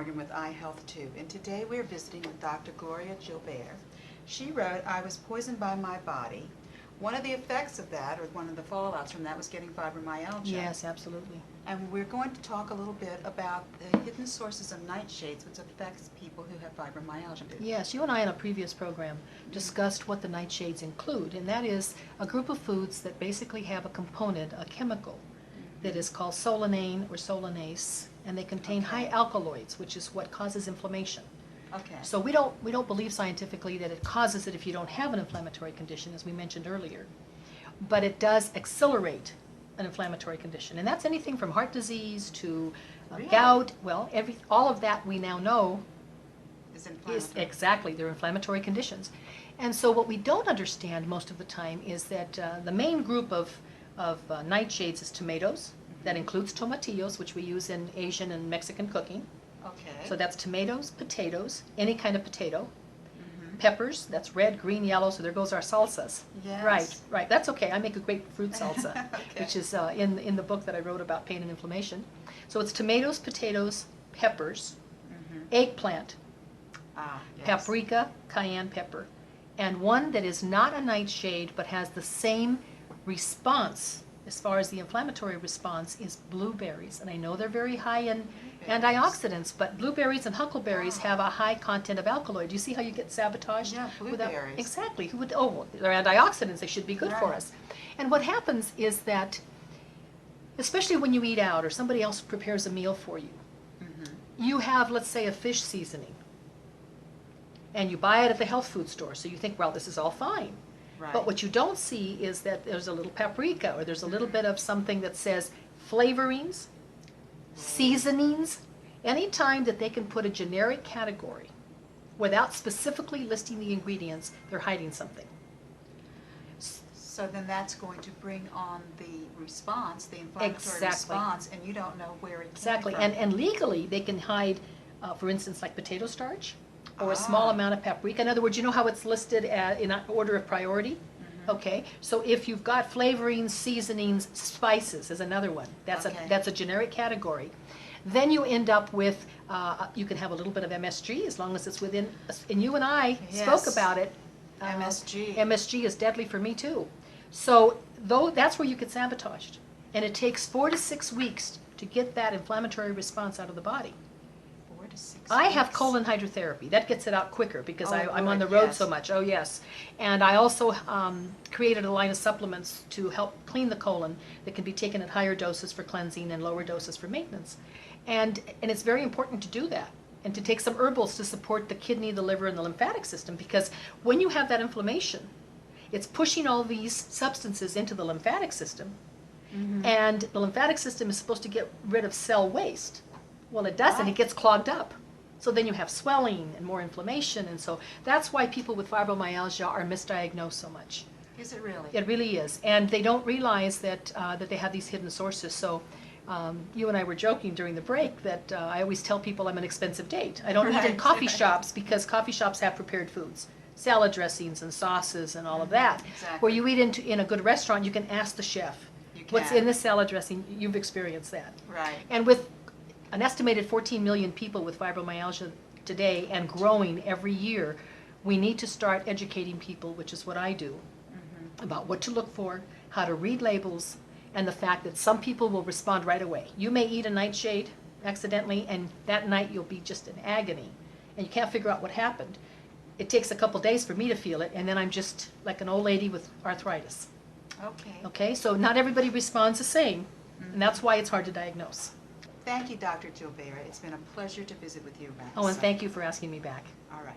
Morgan with iHealthTube, and today we're visiting with Dr. Gloria Gilbere. She wrote, "I was poisoned by my body." One of the effects of that, or one of the fallouts from that, was getting fibromyalgia. Yes, absolutely. And we're going to talk a little bit about the hidden sources of nightshades, which affects people who have fibromyalgia. Yes, you and I in a previous program discussed what the nightshades include, and that is a group of foods that basically have a component, a chemical, that is called solanine or solanase, and they contain high alkaloids, which is what causes inflammation. Okay. So we don't believe scientifically that it causes it if you don't have an inflammatory condition, as we mentioned earlier, but it does accelerate an inflammatory condition, and that's anything from heart disease to gout. Well, all of that we now know is exactly, they're inflammatory conditions. And so what we don't understand most of the time is that the main group of nightshades is tomatoes. That includes tomatillos, which we use in Asian and Mexican cooking. Okay. So that's tomatoes, potatoes, any kind of potato. Peppers, that's red, green, yellow, so there goes our salsas. Yes. Right, that's okay. I make a great fruit salsa, Okay. which is in the book that I wrote about pain and inflammation. So it's tomatoes, potatoes, peppers, eggplant, Yes. paprika, cayenne pepper, and one that is not a nightshade but has the same response as far as the inflammatory response is blueberries. And I know they're very high in antioxidants, but blueberries and huckleberries have a high content of alkaloid. Do you see how you get sabotaged? Yeah, blueberries. Exactly. Who would? Oh, well, they're antioxidants. They should be good for us. And what happens is that, especially when you eat out or somebody else prepares a meal for you, you have, let's say, a fish seasoning, and you buy it at the health food store. So you think, well, this is all fine. Right. But what you don't see is that there's a little paprika, or there's a little bit of something that says flavorings, seasonings. Anytime that they can put a generic category without specifically listing the ingredients, they're hiding something. So then that's going to bring on the response, the inflammatory response, and you don't know where it came from. And legally they can hide, for instance, like potato starch, or a small amount of paprika. In other words, you know how it's listed in order of priority? Okay, so if you've got flavorings, seasonings, spices is another one. That's a generic category. Then you end up with, you can have a little bit of MSG as long as it's within, and you and I spoke about it. MSG. MSG is deadly for me too. So that's where you get sabotaged. And it takes 4 to 6 weeks to get that inflammatory response out of the body. 4 to 6 I weeks. have colon hydrotherapy. That gets it out quicker because I'm on the road so much. Oh, yes. And I also created a line of supplements to help clean the colon that can be taken at higher doses for cleansing and lower doses for maintenance. And it's very important to do that and to take some herbals to support the kidney, the liver, and the lymphatic system, because when you have that inflammation, it's pushing all these substances into the lymphatic system, and the lymphatic system is supposed to get rid of cell waste. Well, it doesn't. It gets clogged up. So then you have swelling and more inflammation, and so that's why people with fibromyalgia are misdiagnosed so much. Is it really? It really is, and they don't realize that that they have these hidden sources. So you and I were joking during the break that I always tell people I'm an expensive date. I don't eat in coffee shops because coffee shops have prepared foods, salad dressings and sauces and all of that. Exactly. Where you eat in a good restaurant, you can ask the chef, what's in the salad dressing. You've experienced that. Right. And with an estimated 14 million people with fibromyalgia today and growing every year, we need to start educating people, which is what I do, about what to look for, how to read labels, and the fact that some people will respond right away. You may eat a nightshade accidentally, and that night you'll be just in agony, and you can't figure out what happened. It takes a couple days for me to feel it, and then I'm just like an old lady with arthritis. Okay, so not everybody responds the same, and that's why it's hard to diagnose. Thank you, Dr. Gilbere. It's been a pleasure to visit with you, Max. Oh, and thank you for asking me back. All right.